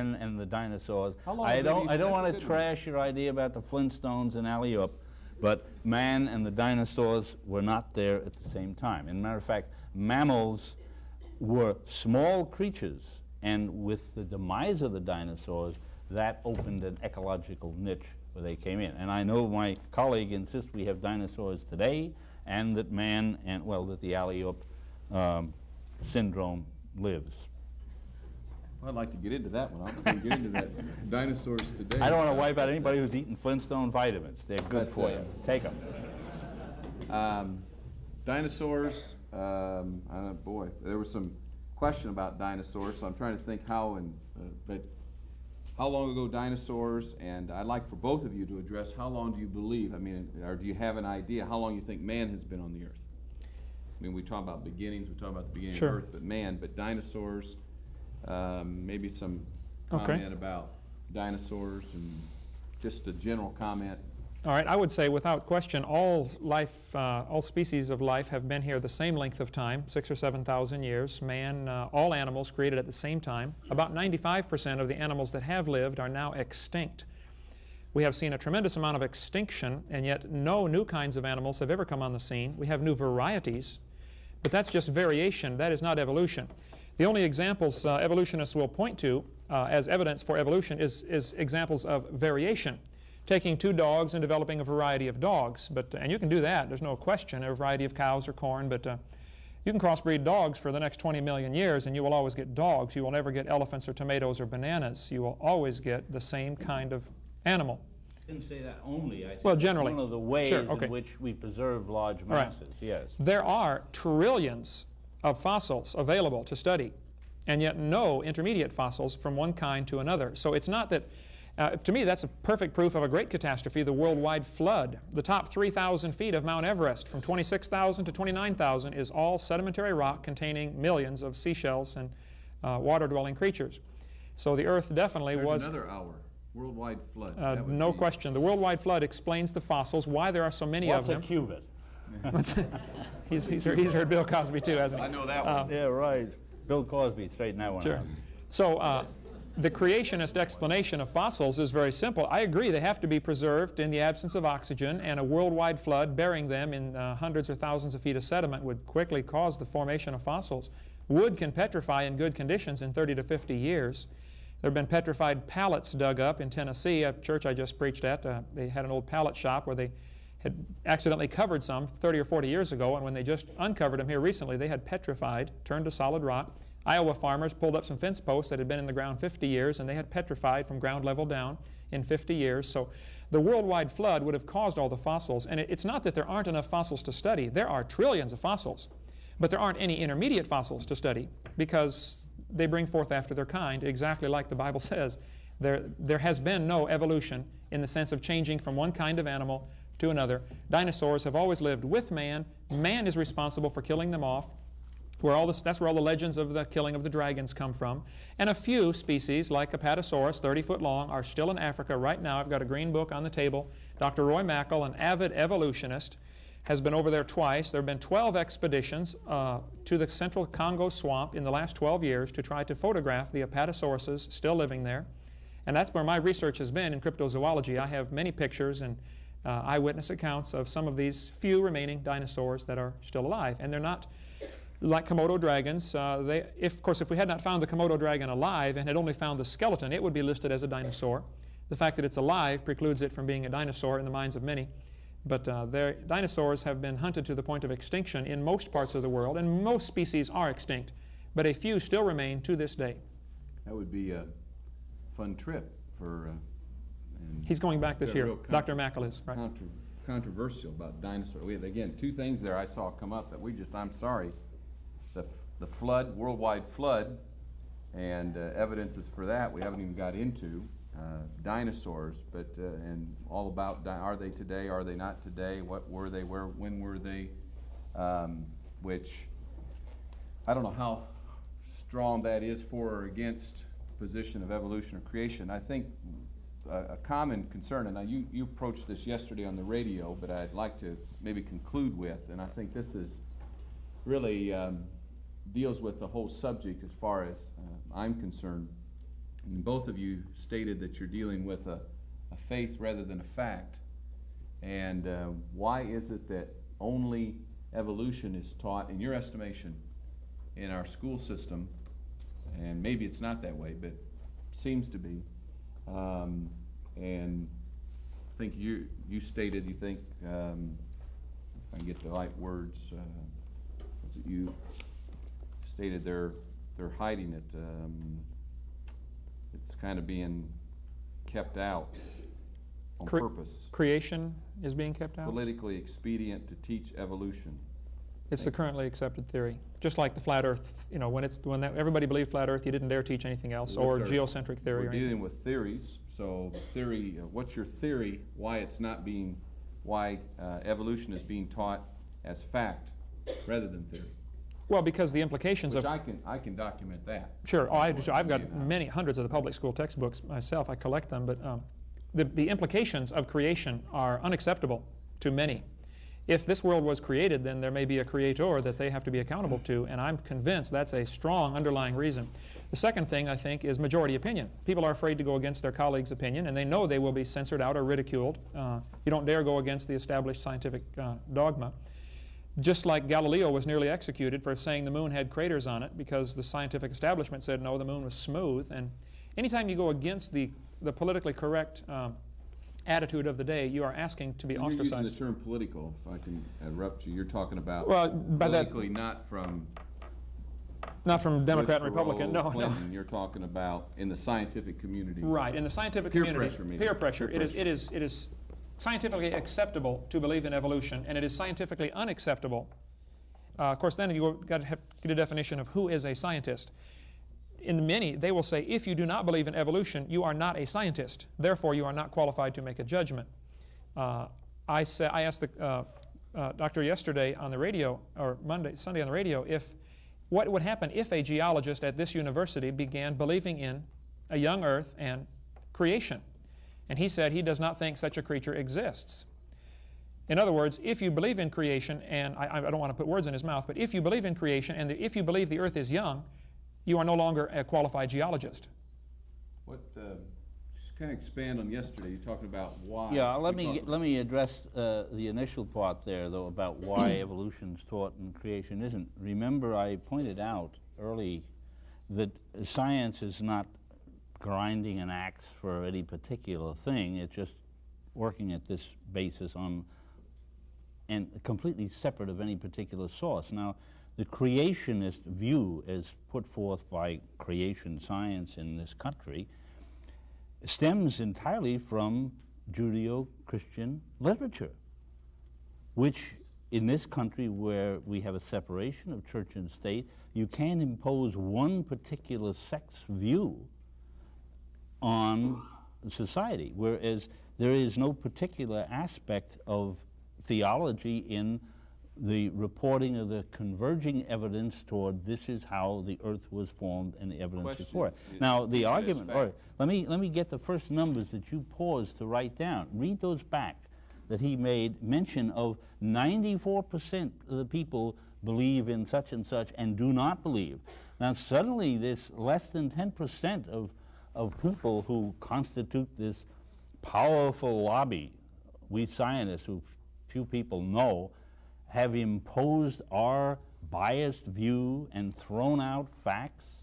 man and the dinosaurs. I don't want to trash your idea about the Flintstones and alley-oop, but man and the dinosaurs were not there at the same time. As a matter of fact, mammals were small creatures, and with the demise of the dinosaurs, that opened an ecological niche where they came in. And I know my colleague insists we have dinosaurs today, and that man and, well, that the alley-oop syndrome lives. I'd like to get into that one. I'm going to get into that. Dinosaurs today. I don't want to wipe out anybody who's eating Flintstone vitamins. They're good for you. Take them. Dinosaurs, boy, there was some question about dinosaurs, so I'm trying to think how long ago dinosaurs, and I'd like for both of you to address how long do you believe, or do you have an idea how long you think man has been on the earth? I mean, we talk about beginnings, we talk about the beginning Sure. of Earth, but dinosaurs, maybe some comment about dinosaurs and just a general comment. All right, I would say without question all life, all species of life have been here the same length of time, 6,000 or 7,000 years. Man, all animals created at the same time. About 95% of the animals that have lived are now extinct. We have seen a tremendous amount of extinction, and yet no new kinds of animals have ever come on the scene. We have new varieties, but that's just variation. That is not evolution. The only examples evolutionists will point to as evidence for evolution is examples of variation. Taking two dogs and developing a variety of dogs, and you can do that, there's no question, a variety of cows or corn, but you can crossbreed dogs for the next 20 million years and you will always get dogs. You will never get elephants or tomatoes or bananas. You will always get the same kind of animal. I didn't say that only. I said well, generally. One of the ways Sure, in which we preserve large masses, right. Yes. There are trillions of fossils available to study, and yet no intermediate fossils from one kind to another. So it's not that to me, that's a perfect proof of a great catastrophe, the worldwide flood. The top 3,000 feet of Mount Everest, from 26,000 to 29,000, is all sedimentary rock containing millions of seashells and water-dwelling creatures. So the Earth definitely was... There's another hour. Worldwide flood. No question. The worldwide flood explains the fossils, why there are so many of them. What's a cubit? he's heard Bill Cosby too, hasn't he? I know that one. Yeah, right. Bill Cosby, straighten that one sure. out. So the creationist explanation of fossils is very simple. I agree they have to be preserved in the absence of oxygen, and a worldwide flood burying them in hundreds or thousands of feet of sediment would quickly cause the formation of fossils. Wood can petrify in good conditions in 30 to 50 years. There have been petrified pallets dug up in Tennessee, a church I just preached at. They had an old pallet shop where they had accidentally covered some 30 or 40 years ago, and when they just uncovered them here recently, they had petrified, turned to solid rock. Iowa farmers pulled up some fence posts that had been in the ground 50 years, and they had petrified from ground level down in 50 years. So the worldwide flood would have caused all the fossils. And it's not that there aren't enough fossils to study. There are trillions of fossils, but there aren't any intermediate fossils to study because they bring forth after their kind, exactly like the Bible says. There has been no evolution in the sense of changing from one kind of animal to another. Dinosaurs have always lived with man. Man is responsible for killing them off. That's where all the legends of the killing of the dragons come from. And a few species, like Apatosaurus, 30 foot long, are still in Africa right now. I've got a green book on the table. Dr. Roy Mackal, an avid evolutionist, has been over there twice. There have been 12 expeditions to the central Congo swamp in the last 12 years to try to photograph the Apatosauruses still living there. And that's where my research has been in cryptozoology. I have many pictures and eyewitness accounts of some of these few remaining dinosaurs that are still alive. And they're not like Komodo dragons. Of course, if we had not found the Komodo dragon alive and had only found the skeleton, it would be listed as a dinosaur. The fact that it's alive precludes it from being a dinosaur in the minds of many. But dinosaurs have been hunted to the point of extinction in most parts of the world, and most species are extinct, but a few still remain to this day. That would be a fun trip for... He's going back this year. Dr. Mackal is, right. Controversial about dinosaurs. We have, again, two things there I saw come up that I'm sorry. The flood, worldwide flood, and evidences for that we haven't even got into. Dinosaurs, but and all about are they today, are they not today, what were they, when were they, which I don't know how strong that is for or against position of evolution or creation. I think a common concern, and now you approached this yesterday on the radio, but I'd like to maybe conclude with, and I think this is really deals with the whole subject as far as I'm concerned, And both of you stated that you're dealing with a faith rather than a fact. And why is it that only evolution is taught, in your estimation, in our school system? And maybe it's not that way, but seems to be. And I think you stated, you think, if I can get the right words, was it you stated they're hiding it. It's kind of being kept out on purpose. Creation is being kept out? Politically expedient to teach evolution. It's the currently accepted theory. Just like the flat Earth, you know, when everybody believed flat Earth, you didn't dare teach anything else, or geocentric theory. We're or dealing anything. with theories. So the theory, what's your theory? Why it's not being, why evolution is being taught as fact rather than theory? Well, because the implications Which of I can document that. Sure. Oh, I've got many hundreds of the public school textbooks myself. I collect them, but the implications of creation are unacceptable to many. If this world was created, then there may be a creator that they have to be accountable to, and I'm convinced that's a strong underlying reason. The second thing, I think, is majority opinion. People are afraid to go against their colleagues' opinion, and they know they will be censored out or ridiculed. You don't dare go against the established scientific dogma. Just like Galileo was nearly executed for saying the moon had craters on it because the scientific establishment said no, the moon was smooth. And anytime you go against the politically correct attitude of the day, you are asking to be ostracized. You're using the term political, if I can interrupt you. You're talking about by politically, not from Democrat Bush, and Republican. No, Clinton. no. You're talking about in the scientific community. Right, in the scientific Peer community. pressure, maybe. Peer pressure. Peer It is scientifically acceptable to believe in evolution, and it is scientifically unacceptable. Of course, then you've got to get a definition of who is a scientist. In many, they will say, if you do not believe in evolution, you are not a scientist. Therefore, you are not qualified to make a judgment. I asked the doctor yesterday on the radio, or Sunday on the radio, what would happen if a geologist at this university began believing in a young Earth and creation. And he said he does not think such a creature exists. In other words, if you believe in creation, and I don't want to put words in his mouth, but if you believe in creation and if you believe the Earth is young, you are no longer a qualified geologist. Just kind of expand on yesterday. You're talking about why. Yeah, let me address the initial part there, though, about why evolution's taught and creation isn't. Remember, I pointed out early that science is not grinding an axe for any particular thing. It's just working at this basis on, and completely separate of any particular source. Now, the creationist view as put forth by creation science in this country stems entirely from Judeo-Christian literature, which in this country where we have a separation of church and state, you can't impose one particular sect's view on society, whereas there is no particular aspect of theology in the reporting of the converging evidence toward this is how the earth was formed and the evidence before it. Now, the argument, all right, let me get the first numbers that you paused to write down. Read those back that he made mention of 94% of the people believe in such and such and do not believe. Now, suddenly this less than 10% of people who constitute this powerful lobby, we scientists who few people know, have imposed our biased view and thrown out facts